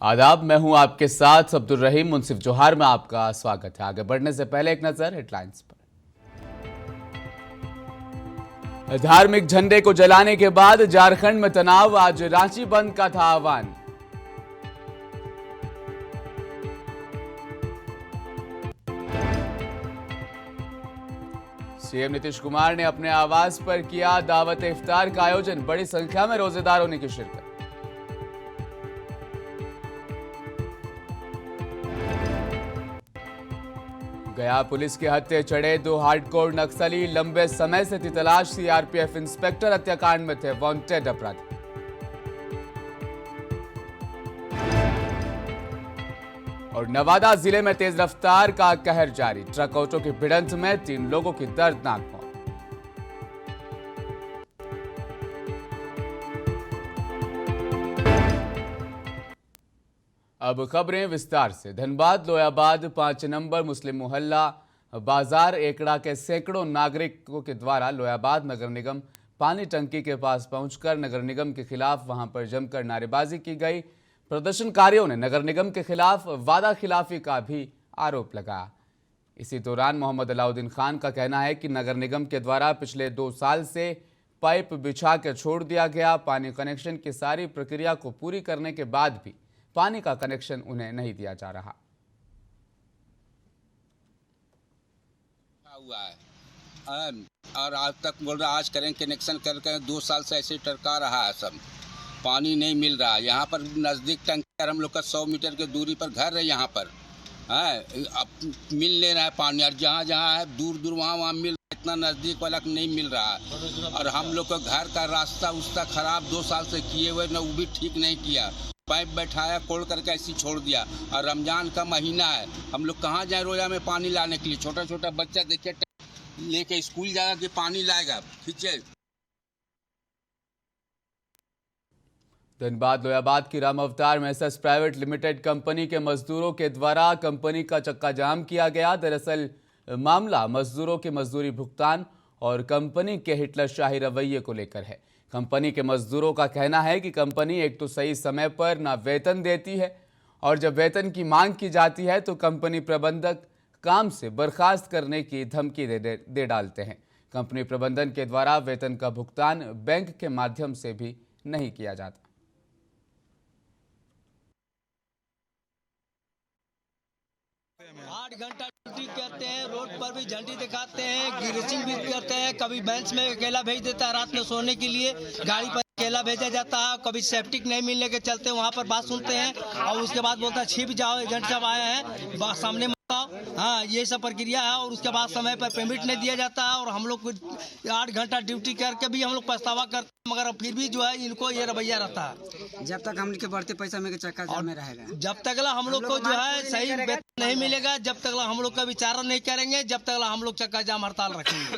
आदाब, मैं हूं आपके साथ अब्दुल रहीम मुंसिफ जोहार में आपका स्वागत है। आगे बढ़ने से पहले एक नजर हेडलाइंस पर। धार्मिक झंडे को जलाने के बाद झारखंड में तनाव, आज रांची बंद का था आह्वान। सीएम नीतीश कुमार ने अपने आवास पर किया दावत इफ्तार का आयोजन, बड़ी संख्या में रोजेदारों ने की शिरकत। गया पुलिस के हत्थे चढ़े 2 हार्डकोर नक्सली, लंबे समय से थी तलाश, सीआरपीएफ इंस्पेक्टर हत्याकांड में थे वांटेड अपराधी। और नवादा जिले में तेज रफ्तार का कहर जारी, ट्रक ऑटो की भिड़ंत में 3 लोगों की दर्दनाक मौत। अब खबरें विस्तार से। धनबाद लोयाबाद 5 नंबर मुस्लिम मोहल्ला बाजार एकड़ा के सैकड़ों नागरिकों के द्वारा लोयाबाद नगर निगम पानी टंकी के पास पहुंचकर नगर निगम के खिलाफ वहां पर जमकर नारेबाजी की गई। प्रदर्शनकारियों ने नगर निगम के खिलाफ वादा खिलाफी का भी आरोप लगाया। इसी दौरान मोहम्मद अलाउद्दीन खान का कहना है कि नगर निगम के द्वारा पिछले 2 साल से पाइप बिछा कर छोड़ दिया गया, पानी कनेक्शन की सारी प्रक्रिया को पूरी करने के बाद भी पानी का कनेक्शन उन्हें नहीं दिया जा रहा। हुआ है और आज तक बोल रहा आज करें कनेक्शन करके 2 साल से ऐसे टरका रहा है, सब पानी नहीं मिल रहा। यहाँ पर नज़दीक टंकी हम लोग का 100 मीटर की दूरी पर घर है, यहाँ पर है अब मिल ले रहा है पानी, और जहाँ जहाँ है दूर दूर वहाँ मिल रहा है, इतना नज़दीक वाला नहीं मिल रहा है। और हम लोग का घर का रास्ता उसका खराब 2 साल से किए हुए, न वो भी ठीक नहीं किया, पाइप बैठाया कोड़ करके ऐसी छोड़ दिया। और रमजान का महीना है, हम लोग कहाँ जाए रोजा में पानी लाने के लिए। छोटा छोटा बच्चा देखिए लेके स्कूल जाएगा कि पानी लाएगा, खींचे। धनबाद लोयाबाद की राम अवतार मैसर्स प्राइवेट लिमिटेड कंपनी के मजदूरों के द्वारा कंपनी का चक्का जाम किया गया। दरअसल मामला मजदूरों की मजदूरी भुगतान और कंपनी के हिटलरशाही रवैये को लेकर है। कंपनी के मजदूरों का कहना है कि कंपनी एक तो सही समय पर ना वेतन देती है, और जब वेतन की मांग की जाती है तो कंपनी प्रबंधक काम से बर्खास्त करने की धमकी दे डालते हैं। कंपनी प्रबंधन के द्वारा वेतन का भुगतान बैंक के माध्यम से भी नहीं किया जाता। 8 घंटा ड्यूटी करते हैं, रोड पर भी झंडी दिखाते हैं, ग्रीसिंग भी करते हैं। कभी बेंच में अकेला भेज देता है, रात में सोने के लिए गाड़ी पर अकेला भेजा जाता है। कभी सेफ्टिक नहीं मिलने के चलते वहाँ पर बात सुनते हैं और उसके बाद बोलता है छिप जाओ, एजेंट सब आए हैं सामने, हाँ ये सब प्रक्रिया है। और उसके बाद समय पर पेमेंट नहीं दिया जाता है, और हम लोग 8 घंटा ड्यूटी करके भी हम लोग पछतावा करते हैं, मगर फिर भी जो है इनको ये रवैया रहता है। जब तक हम के बढ़ते पैसा में चक्का जाम में रहेगा, जब तक हम लोग को जो है सही वेतन नहीं मिलेगा, जब तक हम लोग का विचार नहीं करेंगे, जब तक हम लोग चक्का जाम हड़ताल रखेंगे।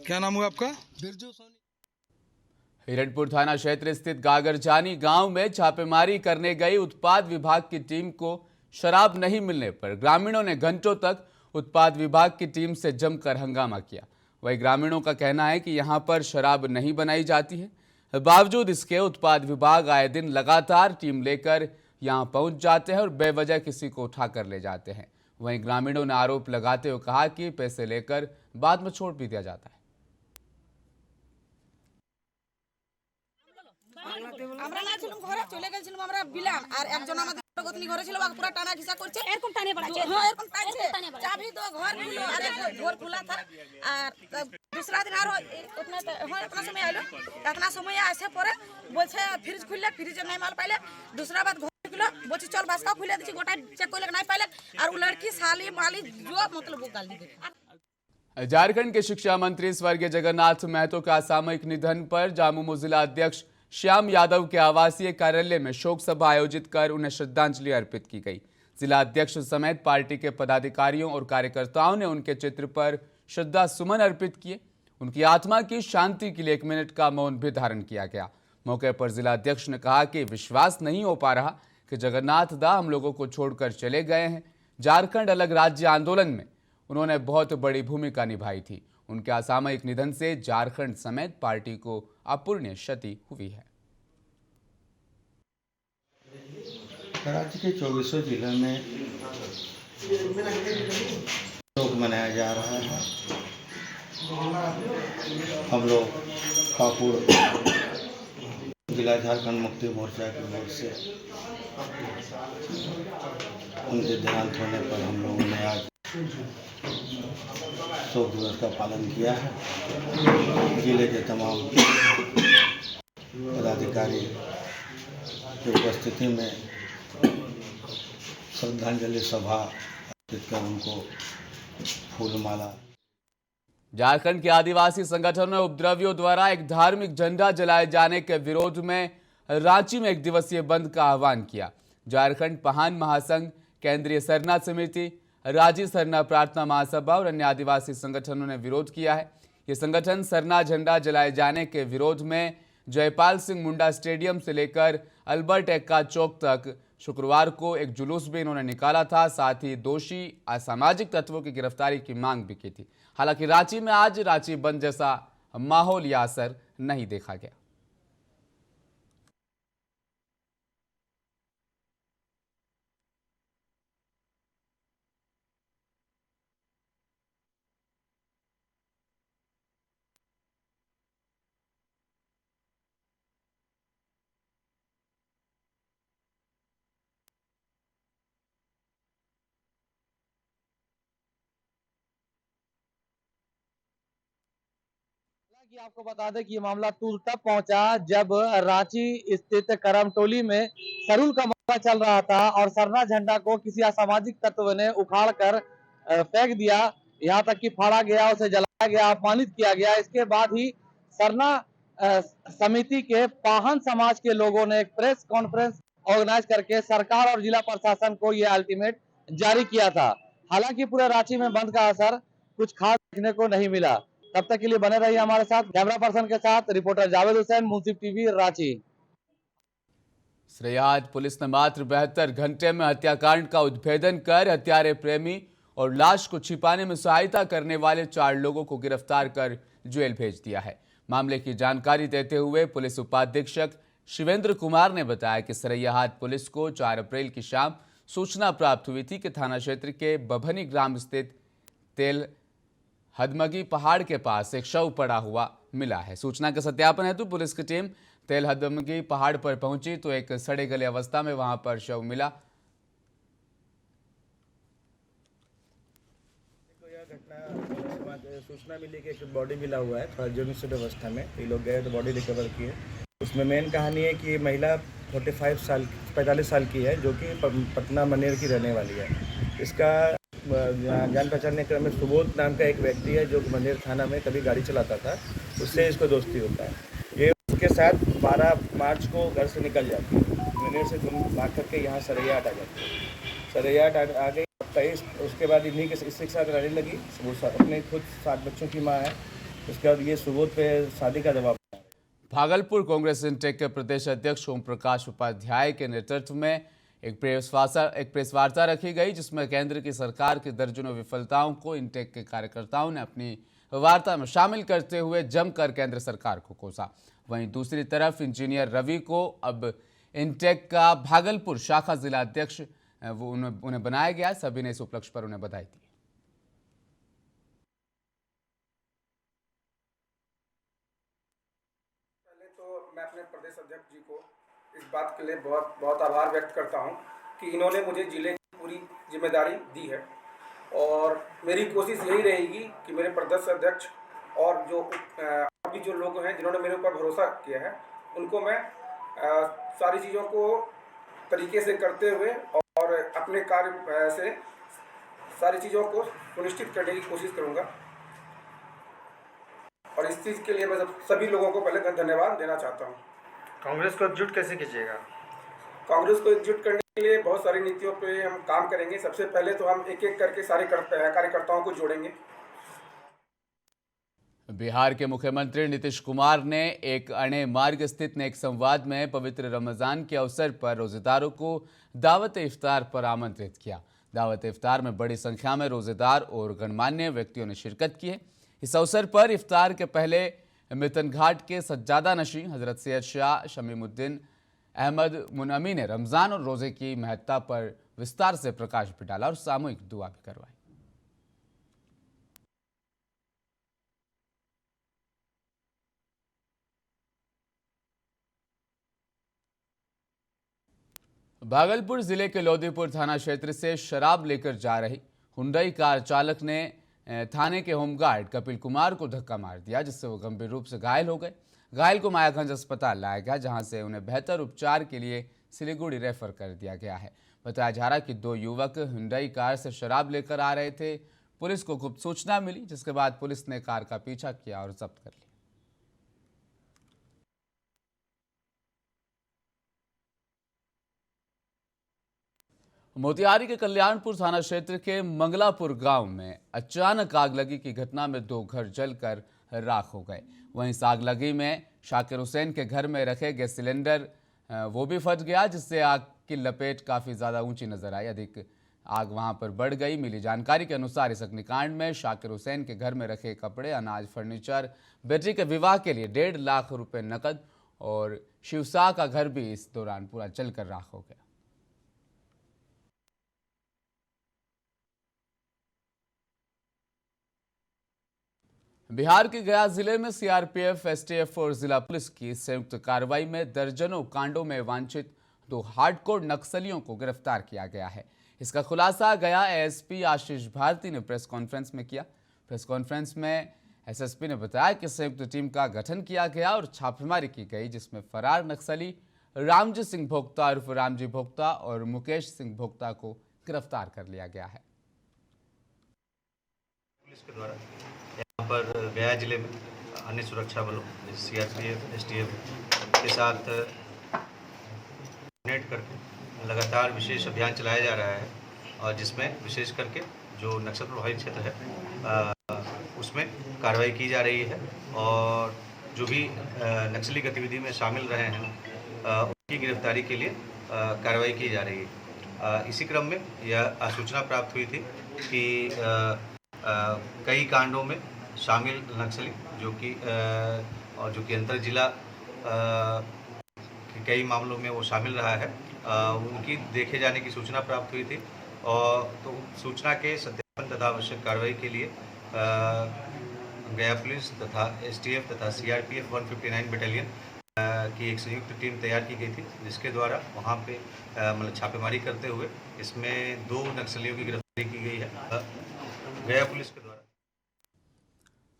क्या नाम हुआ आपका? बिरजू सोनी। हिरणपुर थाना क्षेत्र स्थित गागरजानी गांव में छापेमारी करने गई उत्पाद विभाग की टीम को शराब नहीं मिलने पर ग्रामीणों ने घंटों तक उत्पाद विभाग की टीम से जमकर हंगामा किया। वहीं ग्रामीणों का कहना है कि यहां पर शराब नहीं बनाई जाती है, बावजूद इसके उत्पाद विभाग आए दिन लगातार टीम लेकर यहां पहुंच जाते हैं और बेवजह किसी को उठाकर ले जाते हैं। वहीं ग्रामीणों ने आरोप लगाते हुए कहा कि पैसे लेकर बाद में छोड़ भी दिया जाता है। আমরা না ছিলাম ঘরে, চলে গেছিলাম আমরা বিলান, আর একজন আমাদের গতনি ঘরে ছিল, ওকে পুরো টানা ঘিসা করছে, এরকম টানে পড়াচ্ছে, হ্যাঁ এরকম টানছে, চাবি তো ঘর খুলো, আরে ঘর খোলা था। আর दूसरा दिन আর उतना হয় इतना समय आइलो, इतना समय আসে পরে বলছে ফ্রিজ খুললে, ফ্রিজে নাই মাল পাইলে। दूसरा बात घर खुलो, বলছি চল বাসকা খুলে দিছি, গোটা চেক করলে নাই পাইলে, আর ও लड़की साली माली जो मतलब वो गाली दे। झारखंड के शिक्षा मंत्री स्वर्गीय जगन्नाथ महतो का असामयिक निधन पर झामुमो जिला अध्यक्ष श्याम यादव के आवासीय कार्यालय में शोक सभा आयोजित कर उन्हें श्रद्धांजलि अर्पित की गई। जिला अध्यक्ष समेत पार्टी के पदाधिकारियों और कार्यकर्ताओं ने उनके चित्र पर श्रद्धा सुमन अर्पित किए। उनकी आत्मा की शांति के लिए 1 मिनट का मौन भी धारण किया गया। मौके पर जिला अध्यक्ष ने कहा कि विश्वास नहीं हो पा रहा कि जगन्नाथ दा हम लोगों को छोड़कर चले गए हैं। झारखंड अलग राज्य आंदोलन में उन्होंने बहुत बड़ी भूमिका निभाई थी। उनके असामयिक निधन से झारखंड समेत पार्टी को अपूरणीय क्षति हुई है। राज्य के 24 जिलों में शोक मनाया जा रहा है। हम लोग पाकुड़ जिला झारखंड मुक्ति मोर्चा की ओर से उनके देहांत होने पर हम लोगों ने आज शोक दिवस का पालन किया है। जिले के तमाम पदाधिकारी की उपस्थिति में श्रद्धांजलि सभा आयोजित कर उनको फूलमाला। झारखंड के आदिवासी संगठनों ने उपद्रवियों द्वारा एक धार्मिक झंडा जलाए जाने के विरोध में रांची में एक दिवसीय बंद का आह्वान किया। झारखंड पहान महासंघ, केंद्रीय सरना समिति, राज्य सरना प्रार्थना महासभा और अन्य आदिवासी संगठनों ने विरोध किया है। ये संगठन सरना झंडा जलाए जाने के विरोध में जयपाल सिंह मुंडा स्टेडियम से लेकर अल्बर्ट एक्का चौक तक शुक्रवार को एक जुलूस भी इन्होंने निकाला था। साथ ही दोषी असामाजिक तत्वों की गिरफ्तारी की मांग भी की थी। हालांकि रांची में आज रांची बंद जैसा माहौल या असर नहीं देखा गया। कि आपको बता दें कि ये मामला तूल तब पहुंचा जब रांची स्थित करमटोली में सरूल का मामला चल रहा था और सरना झंडा को किसी असामाजिक तत्व ने उखाड़ कर फेंक दिया। यहां तक कि फाड़ा गया, उसे जलाया गया, अपमानित किया गया। इसके बाद ही सरना समिति के पाहन समाज के लोगों ने एक प्रेस कॉन्फ्रेंस ऑर्गेनाइज करके सरकार और जिला प्रशासन को यह अल्टीमेट जारी किया था। हालांकि पूरे रांची में बंद का असर कुछ खास देखने को नहीं मिला। तब तक के लिए बने रहिए हमारे साथ। कैमरा पर्सन के साथ रिपोर्टर जावेद हुसैन, मुंसिफ टीवी, रांची। सरेयाहाट पुलिस ने मात्र 72 घंटे में हत्याकांड का उद्भेदन कर हत्यारे प्रेमी और लाश को छिपाने में सहायता करने वाले 4 लोगों को गिरफ्तार कर जेल भेज दिया है। मामले की जानकारी देते हुए पुलिस उपाधीक्षक शिवेंद्र कुमार ने बताया कि सरेयाहाट पुलिस को 4 अप्रैल की शाम सूचना प्राप्त हुई थी कि थाना क्षेत्र के बभनी ग्राम स्थित तेल हदमगी पहाड़ के पास एक शव पड़ा हुआ मिला है। सूचना के सत्यापन हेतु पुलिस की टीम तेल हदमगी पहाड़ पर पहुंची तो एक सड़े गले अवस्था में वहां पर शव मिला। सूचना मिली कि एक बॉडी मिला हुआ है, थोड़ा जीर्णोद्धार अवस्था में। ये लोग गए तो बॉडी रिकवर किए। उसमें मेन कहानी है कि महिला 45 साल की है, जो कि पटना मनेर की रहने वाली है। इसका जान पहचानने क्रम में सुबोध नाम का एक व्यक्ति है, जो मनेर थाना में कभी गाड़ी चलाता था, उससे इसको दोस्ती होता है। ये उसके साथ 12 मार्च को घर से निकल जाती है। मनेर से भाग करके यहाँ सरैयाहाट आ जाती है। सरैयाहाट आ गई 23। उसके बाद इन्हीं के इसके साथ रहने लगी। वो अपने खुद 7 बच्चों की माँ है। उसके बाद ये सुबोध पे शादी का दबाव। भागलपुर कांग्रेस इंटेक के प्रदेश अध्यक्ष ओम प्रकाश उपाध्याय के नेतृत्व में एक प्रेस वार्ता रखी गई, जिसमें केंद्र की सरकार की दर्जनों विफलताओं को इंटेक के कार्यकर्ताओं ने अपनी वार्ता में शामिल करते हुए जमकर केंद्र सरकार को कोसा। वहीं दूसरी तरफ इंजीनियर रवि को अब इंटेक का भागलपुर शाखा जिला अध्यक्ष उन्हें बनाया गया। सभी ने इस उपलक्ष्य पर उन्हें बधाई दी। पहले तो मैं अपने प्रदेश अध्यक्ष जी को इस बात के लिए बहुत बहुत आभार व्यक्त करता हूं कि इन्होंने मुझे जिले की पूरी जिम्मेदारी दी है, और मेरी कोशिश यही रहेगी कि मेरे प्रदेश अध्यक्ष और अभी जो लोग हैं जिन्होंने मेरे ऊपर भरोसा किया है, उनको मैं सारी चीज़ों को तरीके से करते हुए और अपने कार्य से सारी चीज़ों को सुनिश्चित करने की कोशिश करूँगा। और इस चीज़ के लिए मैं सभी लोगों को पहले धन्यवाद देना चाहता हूँ। कांग्रेस को एकजुट कैसे कीजिएगा? कांग्रेस को एकजुट करने के लिए बहुत सारी नीतियों पे हम काम करेंगे। सबसे पहले तो हम एक एक करके सारे कार्यकर्ताओं को जोड़ेंगे। बिहार के मुख्यमंत्री नीतीश कुमार ने एक अणे मार्ग स्थित नेक संवाद में पवित्र रमजान के अवसर पर रोजेदारों को दावत इफ्तार पर आमंत्रित किया। दावत इफ्तार में बड़ी संख्या में रोजेदार और गणमान्य व्यक्तियों ने शिरकत की है। इस अवसर पर इफ्तार के पहले मितन घाट के सज्जादा नशी हजरत सैयद शाह शमीमुद्दीन अहमद मुनअमी ने रमज़ान और रोज़े की महत्ता पर विस्तार से प्रकाश भी डाला और सामूहिक दुआ भी करवाई। भागलपुर जिले के लोदीपुर थाना क्षेत्र से शराब लेकर जा रही हुंडई कार चालक ने थाने के होमगार्ड कपिल कुमार को धक्का मार दिया, जिससे वो गंभीर रूप से घायल हो गए। घायल को मायागंज अस्पताल लाया गया, जहां से उन्हें बेहतर उपचार के लिए सिलीगुड़ी रेफर कर दिया गया है। बताया जा रहा है कि दो युवक हुंडई कार से शराब लेकर आ रहे थे। पुलिस को गुप्त सूचना मिली, जिसके बाद पुलिस ने कार का पीछा किया और जब्त कर लिया। मोतिहारी के कल्याणपुर थाना क्षेत्र के मंगलापुर गांव में अचानक आग लगी की घटना में 2 घर जलकर राख हो गए। वहीं इस आग लगी में शाकिर हुसैन के घर में रखे गैस सिलेंडर वो भी फट गया, जिससे आग की लपेट काफ़ी ज़्यादा ऊंची नजर आई। अधिक आग वहां पर बढ़ गई। मिली जानकारी के अनुसार इस अग्निकांड में शाकिर हुसैन के घर में रखे कपड़े, अनाज, फर्नीचर, बेटी के विवाह के लिए 1.5 लाख रुपए नकद और शिवशाह का घर भी इस दौरान पूरा जलकर राख हो गया। बिहार के गया जिले में सीआरपीएफ, एसटीएफ और जिला पुलिस की संयुक्त कार्रवाई में दर्जनों कांडों में वांछित 2 हार्डकोर नक्सलियों को गिरफ्तार किया गया है। इसका खुलासा गया एएसपी आशीष भारती ने प्रेस कॉन्फ्रेंस में किया। प्रेस कॉन्फ्रेंस में एसएसपी ने बताया कि संयुक्त टीम का गठन किया गया और छापेमारी की गई, जिसमें फरार नक्सली रामजी सिंह भोक्ता उर्फ रामजी भोक्ता और मुकेश सिंह भोक्ता को गिरफ्तार कर लिया गया है। पुलिस के द्वारा यहाँ पर गया जिले में अन्य सुरक्षा बलों सीआरपीएफ, एसटीएफ के साथ कोऑर्डिनेट करके लगातार विशेष अभियान चलाया जा रहा है, और जिसमें विशेष करके जो नक्सल प्रभावित क्षेत्र है उसमें कार्रवाई की जा रही है, और जो भी नक्सली गतिविधि में शामिल रहे हैं उनकी गिरफ्तारी के लिए कार्रवाई की जा रही है। इसी क्रम में यह सूचना प्राप्त हुई थी कि कई कांडों में शामिल नक्सली जो कि अंतर जिला कई मामलों में वो शामिल रहा है, उनकी देखे जाने की सूचना प्राप्त हुई थी, और तो सूचना के सत्यापन तथा आवश्यक कार्रवाई के लिए गया पुलिस तथा एसटीएफ तथा सीआरपीएफ 159 बटालियन की एक संयुक्त टीम तैयार की गई थी, जिसके द्वारा वहाँ पे मतलब छापेमारी करते हुए इसमें 2 नक्सलियों की गिरफ्तारी की गई है गया पुलिस के द्वारा।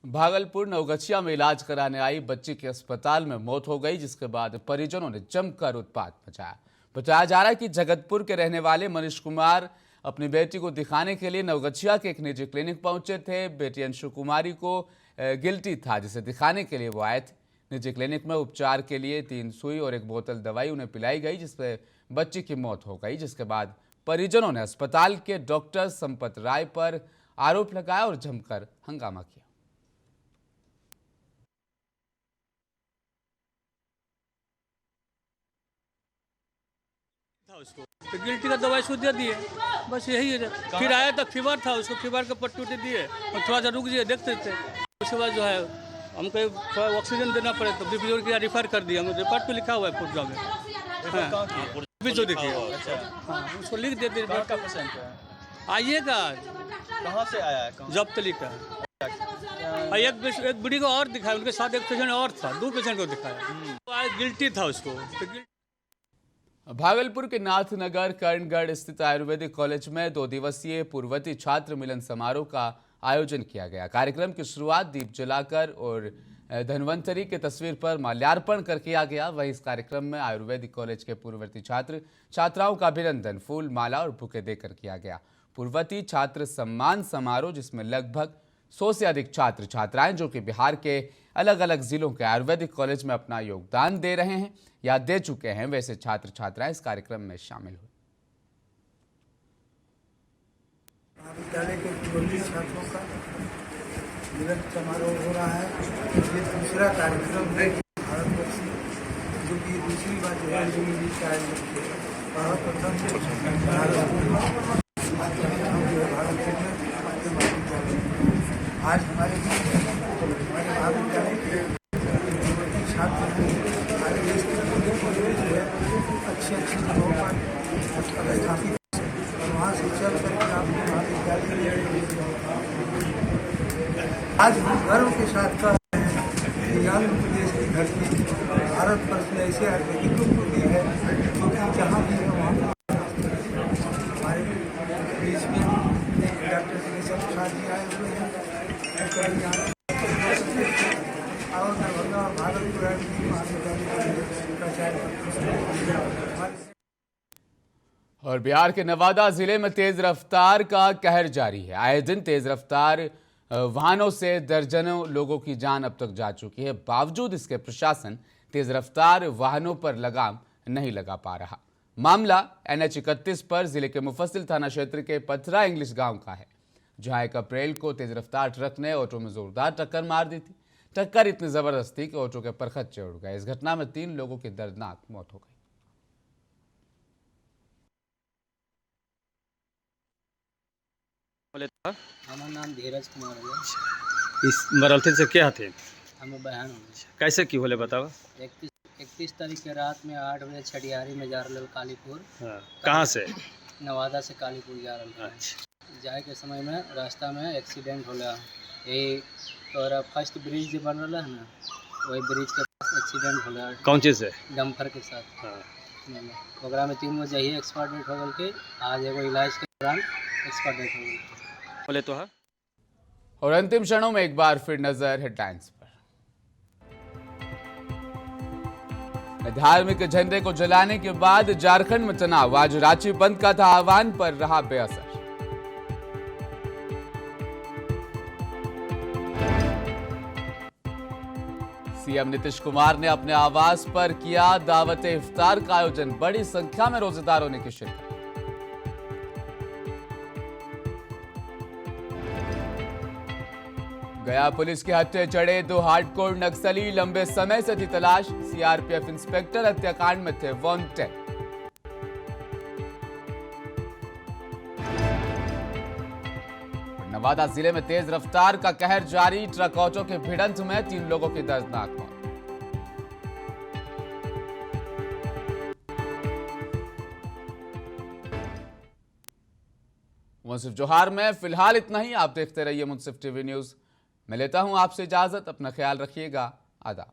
भागलपुर नवगछिया में इलाज कराने आई बच्ची की अस्पताल में मौत हो गई, जिसके बाद परिजनों ने जमकर उत्पात मचाया। बताया जा रहा है कि जगतपुर के रहने वाले मनीष कुमार अपनी बेटी को दिखाने के लिए नवगछिया के एक निजी क्लिनिक पहुंचे थे। बेटी अंशु कुमारी को गिल्टी था, जिसे दिखाने के लिए वो आए थे। निजी क्लिनिक में उपचार के लिए 3 सुई और 1 बोतल दवाई उन्हें पिलाई गई, जिससे बच्ची की मौत हो गई। जिसके बाद परिजनों ने अस्पताल के डॉक्टर संपत राय पर आरोप लगाया और जमकर हंगामा किया। उसको तो गिल्टी का दवाई उसको दे दिए, बस यही है। फिर आया तो फीवर था, उसको फीवर के पट्टी उट्टी दिए और थोड़ा सा रुक जाइए देखते थे। उसके बाद जो है हमको थोड़ा ऑक्सीजन देना पड़े, तो बीपीओ के रिफर कर दिया। हम रिपोर्ट पे लिखा हुआ है पुर्जा में, देखिए उसको लिख देते। आइएगा, कहाँ से आया है? जब्तली का। एक बुढ़ी को और दिखाया, उनके साथ एक पेशेंट और था, 2 पेशेंट को दिखाया। गिल्टी था उसको। भागलपुर के नाथनगर करणगढ़ स्थित आयुर्वेदिक कॉलेज में 2 दिवसीय पूर्वती छात्र मिलन समारोह का आयोजन किया गया। कार्यक्रम की शुरुआत दीप जलाकर और धन्वंतरी के तस्वीर पर माल्यार्पण कर किया गया। वहीं इस कार्यक्रम में आयुर्वेदिक कॉलेज के पूर्ववर्ती छात्र छात्राओं का अभिनंदन फूल, माला और बुके देकर किया गया। पूर्ववर्ती छात्र सम्मान समारोह, जिसमें लगभग 100 से अधिक छात्र छात्राएं जो कि बिहार के अलग अलग जिलों के आयुर्वेदिक कॉलेज में अपना योगदान दे रहे हैं या दे चुके हैं, वैसे छात्र छात्राएं इस कार्यक्रम में शामिल हुए। विद्यालय के पूर्ववर्ती छात्रों का मिलन समारोह हो रहा है। ये दूसरा कार्यक्रम है भारतवर्ष में, जो कि दूसरी बार जो है आज हमारे महाविद्यालय के छात्र हमारे देश के जो है अच्छी अच्छी जगहों पर स्थापित और वहाँ से चल करके आपको महाविद्यालय आज हम गर्व के साथ कह रहे हैं कि आंध्र प्रदेश की धरती भारत वर्ष में ऐसे आर्थिक दी है क्योंकि जहाँ भी है वहाँ हमारे बीच में डॉक्टर जगेश्वर प्रसाद जी आए हुए हैं और दरभंगा और भागलपुर और बिहार के नवादा जिले में तेज रफ्तार का कहर जारी है। आए दिन तेज रफ्तार वाहनों से दर्जनों लोगों की जान अब तक जा चुकी है। बावजूद इसके प्रशासन तेज रफ्तार वाहनों पर लगाम नहीं लगा पा रहा। मामला NH 31 पर जिले के मुफस्सिल थाना क्षेत्र के पथरा इंग्लिश गांव का है, जहां 1 अप्रैल को तेज रफ्तार ट्रक ने ऑटो में जोरदार टक्कर मार दी थी। टक्कर इतनी जबरदस्त थी कि ऑटो के परखच्चे उड़ गए। इस घटना में 3 लोगों की दर्दनाक मौत हो गई। हमारा नाम धीरज कुमार है। इस मरलथिन से क्या थे? हमें बहन कैसे की होले बतावा? 31 तारीख के रात में 8 बजे छठियारी में जा रहा कालीपुर। कहाँ से? नवादा से कालीपुर जा रहा। अच्छा। जाए के समय में रास्ता में एक्सीडेंट होला। यही और फर्स्ट ब्रिज जो बन रहा है ना, वही ब्रिज के पास एक्सीडेंट होला। कौन चीज़ से? डम्फर के साथ। ओकरा में 3 बजे ही एक्सपायर डेट हो गल के आज एगो इलाज के दौरान एक्सपायर डेट हो गई। बोले तो है। और अंतिम क्षणों में एक बार फिर नजर हेडलाइंस पर। धार्मिक झंडे को जलाने के बाद झारखंड में तनाव। आज रांची बंद का था आह्वान पर रहा बेअसर। सीएम नीतीश कुमार ने अपने आवास पर किया दावत इफ्तार का आयोजन। बड़ी संख्या में रोजेदारों ने की शिरकत। गया पुलिस के हत्थे चढ़े 2 हार्डकोर नक्सली। लंबे समय से थी तलाश। सीआरपीएफ इंस्पेक्टर हत्याकांड में थे वांटेड। नवादा जिले में तेज रफ्तार का कहर जारी। ट्रक ऑटो के भिड़ंत में 3 लोगों की दर्दनाक मौत। मुंसिफ जोहार में फिलहाल इतना ही। आप देखते रहिए मुंसिफ टीवी न्यूज। मैं लेता हूं आपसे इजाजत। अपना ख्याल रखिएगा। आदाब।